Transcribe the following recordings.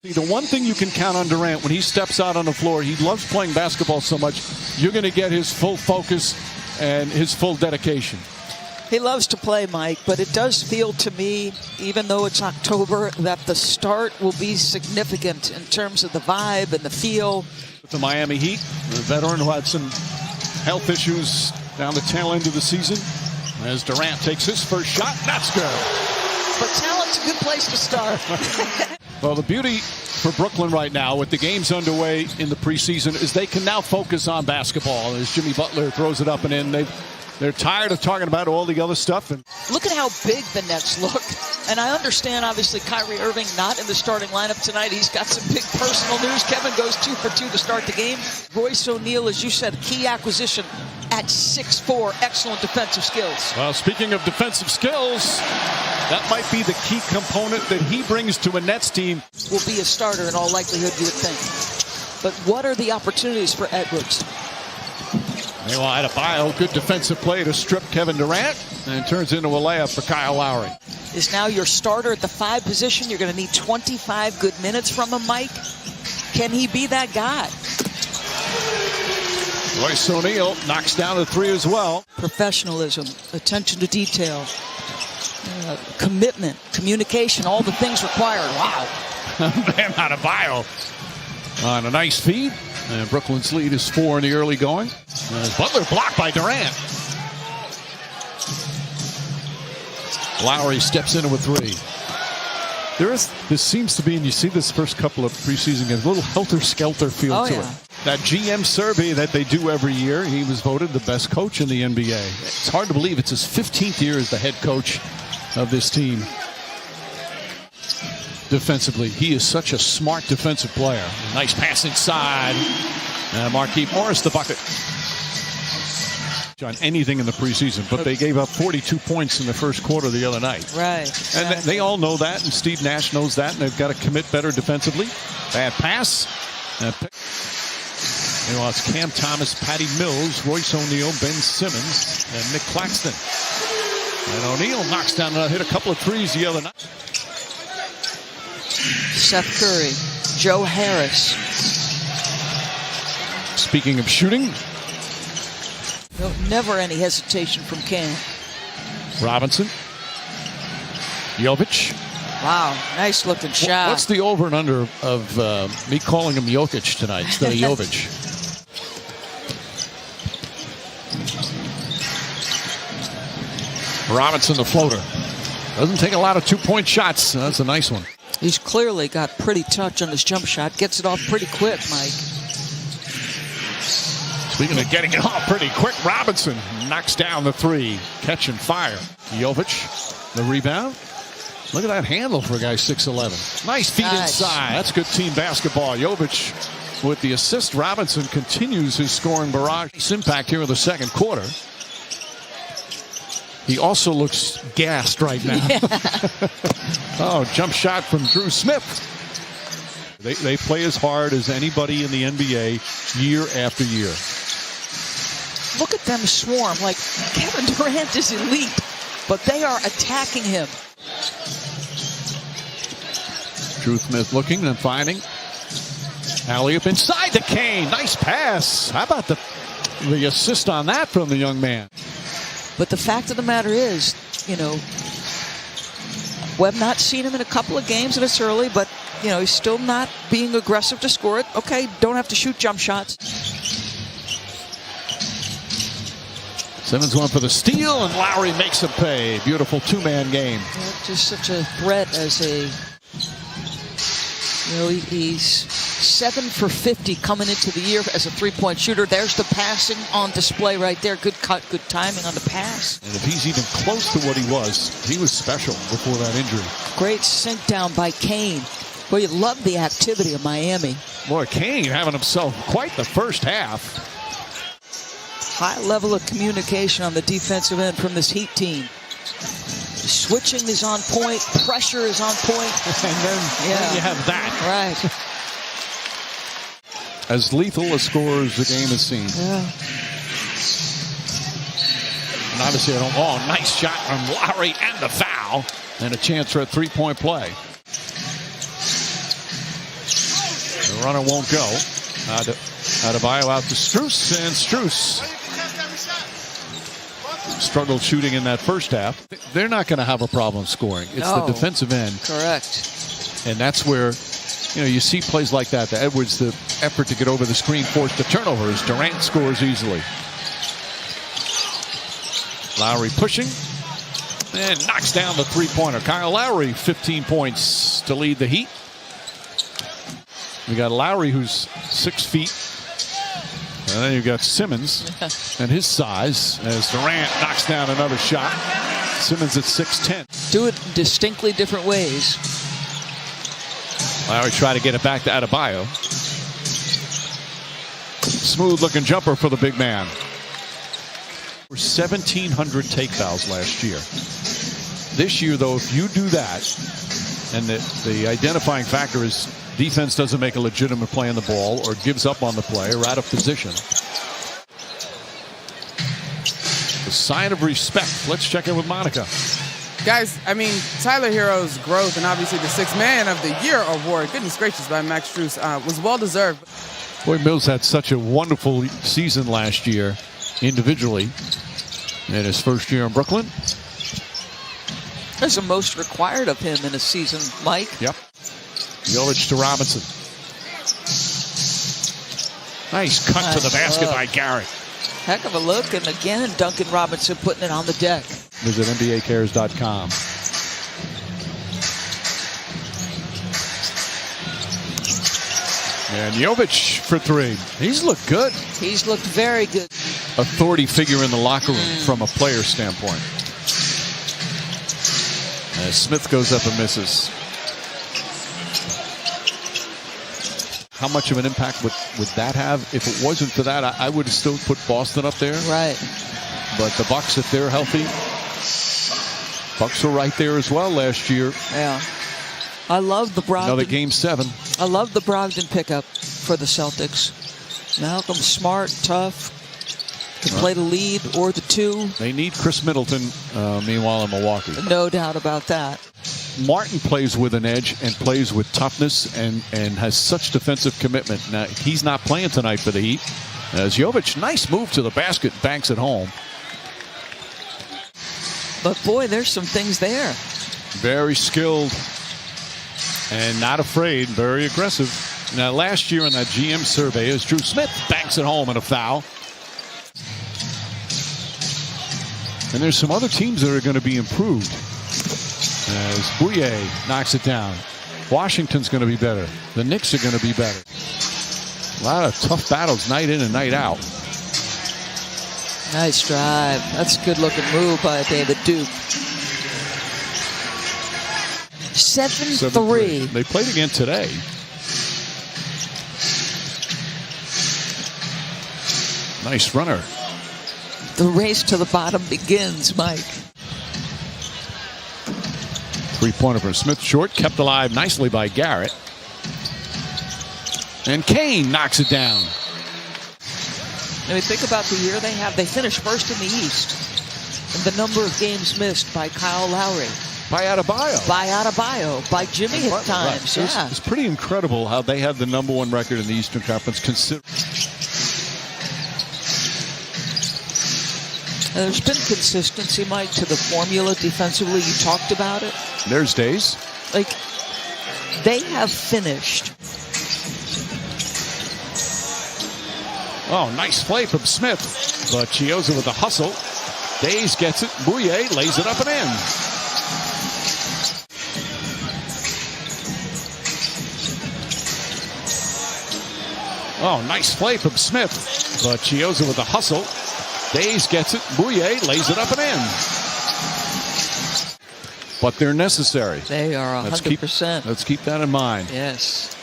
The one thing you can count on Durant when he steps out on the floor, he loves playing basketball so much, you're going to get his full focus and his full dedication. He loves to play, Mike, but it does feel to me, even though it's October, that the start will be significant in terms of the vibe and the feel. With the Miami Heat, the veteran who had some health issues down the tail end of the season, as Durant takes his first shot, that's good. But talent's a good place to start. Well, the beauty for Brooklyn right now with the games underway in the preseason is they can now focus on basketball. As Jimmy Butler throws it up and in, they're tired of talking about all the other stuff. And look at how big the Nets look. And I understand, obviously, Kyrie Irving not in the starting lineup tonight. He's got some big personal news. Kevin goes 2 for 2 to start the game. Royce O'Neal, as you said, key acquisition at 6'4", excellent defensive skills. Well, speaking of defensive skills, that might be the key component that he brings to a Nets team. Will be a starter in all likelihood, you would think. But what are the opportunities for Edwards? Meanwhile, Adebayo, good defensive play to strip Kevin Durant, and turns into a layup for Kyle Lowry. Is now your starter at the 5 position. You're going to need 25 good minutes from him, Mike. Can he be that guy? Royce O'Neal knocks down the 3 as well. Professionalism, attention to detail, commitment, communication, all the things required. Wow. Man, Adebayo on a nice feed. And Brooklyn's lead is 4 in the early going. Butler blocked by Durant. Lowry steps into a 3. This seems to be, and you see this first couple of preseason games, a little helter-skelter feel to it. That GM survey that they do every year, he was voted the best coach in the NBA. It's hard to believe it's his 15th year as the head coach of this team. Defensively, he is such a smart defensive player. Nice pass inside. Markieff Morris, the bucket. On anything in the preseason, but they gave up 42 points in the first quarter the other night. Right. And they all know that, and Steve Nash knows that, and they've got to commit better defensively. Bad pass. Meanwhile, it's Cam Thomas, Patty Mills, Royce O'Neal, Ben Simmons, and Nick Claxton. And O'Neal knocks down, hit a couple of threes the other night. Seth Curry, Joe Harris. Speaking of shooting, no, never any hesitation from Cam. Robinson, Jovic. Wow, nice looking shot. What's the over and under of me calling him Jokic tonight instead of Jovic? Robinson, the floater. Doesn't take a lot of 2-point shots. That's a nice one. He's clearly got pretty touch on his jump shot. Gets it off pretty quick, Mike. Speaking of getting it off pretty quick, Robinson knocks down the 3. Catch and fire. Jovic, the rebound. Look at that handle for a guy 6'11". Nice feed inside. That's good team basketball. Jovic with the assist. Robinson continues his scoring barrage. His impact here in the second quarter. He also looks gassed right now. Yeah. Oh, jump shot from Drew Smith. They play as hard as anybody in the NBA year after year. Look at them swarm. Like, Kevin Durant is elite, but they are attacking him. Drew Smith looking and finding. Alley-oop inside the Kane. Nice pass. How about the assist on that from the young man? But the fact of the matter is, you know, we've not seen him in a couple of games, and it's early, but, you know, he's still not being aggressive to score it. Okay, don't have to shoot jump shots. Simmons went for the steal, and Lowry makes him pay. Beautiful 2-man game. Yeah, just such a threat as a, you know, he's 7 for 50 coming into the year as a 3-point shooter. There's the passing on display right there. Good cut, good timing on the pass. And if he's even close to what he was special before that injury. Great sink down by Kane. Well, you love the activity of Miami. Boy, Kane having himself quite the first half. High level of communication on the defensive end from this Heat team. Switching is on point. Pressure is on point. And then you have that. Right. As lethal a score as the game has seen. Yeah. And obviously, nice shot from Lowry and the foul. And a chance for a 3-point play. The runner won't go. Adebayo out to Strus, and Strus struggled shooting in that first half. They're not going to have a problem scoring. It's the defensive end. Correct. And that's where, you see plays like that. The Edwards, the effort to get over the screen forced the turnovers. Durant scores easily. Lowry pushing and knocks down the three-pointer. Kyle Lowry, 15 points to lead the Heat. We got Lowry, who's 6 feet. And then you've got Simmons and his size as Durant knocks down another shot. Simmons at 6'10". Do it distinctly different ways. Lowry tried to get it back to Adebayo. Smooth looking jumper for the big man. 1,700 take fouls last year. This year, though, if you do that, and the identifying factor is defense doesn't make a legitimate play on the ball or gives up on the play or out of position. A sign of respect. Let's check in with Monica. Guys, I mean, Tyler Hero's growth and obviously the Sixth Man of the Year award, goodness gracious, by Max Strus, was well-deserved. Boy, Mills had such a wonderful season last year individually in his first year in Brooklyn. That's the most required of him in a season, Mike. Yep. Jovic to Robinson. Nice cut to the basket by Garrett. Heck of a look, and again, Duncan Robinson putting it on the deck. Visit NBAcares.com. And Jovic for three. He's looked good. He's looked very good. Authority figure in the locker room from a player standpoint. As Smith goes up and misses. How much of an impact would that have? If it wasn't for that, I would have still put Boston up there. Right. But the Bucks, if they're healthy, Bucks were right there as well last year. Yeah. I love the Brogdon. Another game 7. I love the Brogdon pickup for the Celtics. Malcolm, smart, tough, can play the lead or the 2. They need Chris Middleton, meanwhile, in Milwaukee. No doubt about that. Martin plays with an edge and plays with toughness and has such defensive commitment. Now, he's not playing tonight for the Heat. As Jovic, nice move to the basket, banks at home. But boy, there's some things there. Very skilled and not afraid, very aggressive. Now, last year in that GM survey, as Drew Smith banks it home in a foul. And there's some other teams that are going to be improved. As Bouye knocks it down. Washington's going to be better. The Knicks are going to be better. A lot of tough battles night in and night out. Nice drive. That's a good-looking move by David Duke. 7-3. They played again today. Nice runner. The race to the bottom begins, Mike. Three-pointer from Smith, short, kept alive nicely by Garrett. And Kane knocks it down. I mean, think about the year they have. They finished first in the East. And the number of games missed by Kyle Lowry. By Adebayo. By Adebayo. By Jimmy at times. Right. Yeah. It's pretty incredible how they had the #1 record in the Eastern Conference. There's been consistency, Mike, to the formula defensively. You talked about it. There's days. Like, they have finished. Oh, nice play from Smith. But Chioza with the hustle. Days gets it. Bouye lays it up and in. Oh, nice play from Smith. But Chioza with the hustle. Days gets it. Bouye lays it up and in. But they're necessary. They are 100%. Let's keep that in mind. Yes.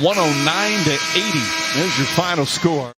109-80. There's your final score.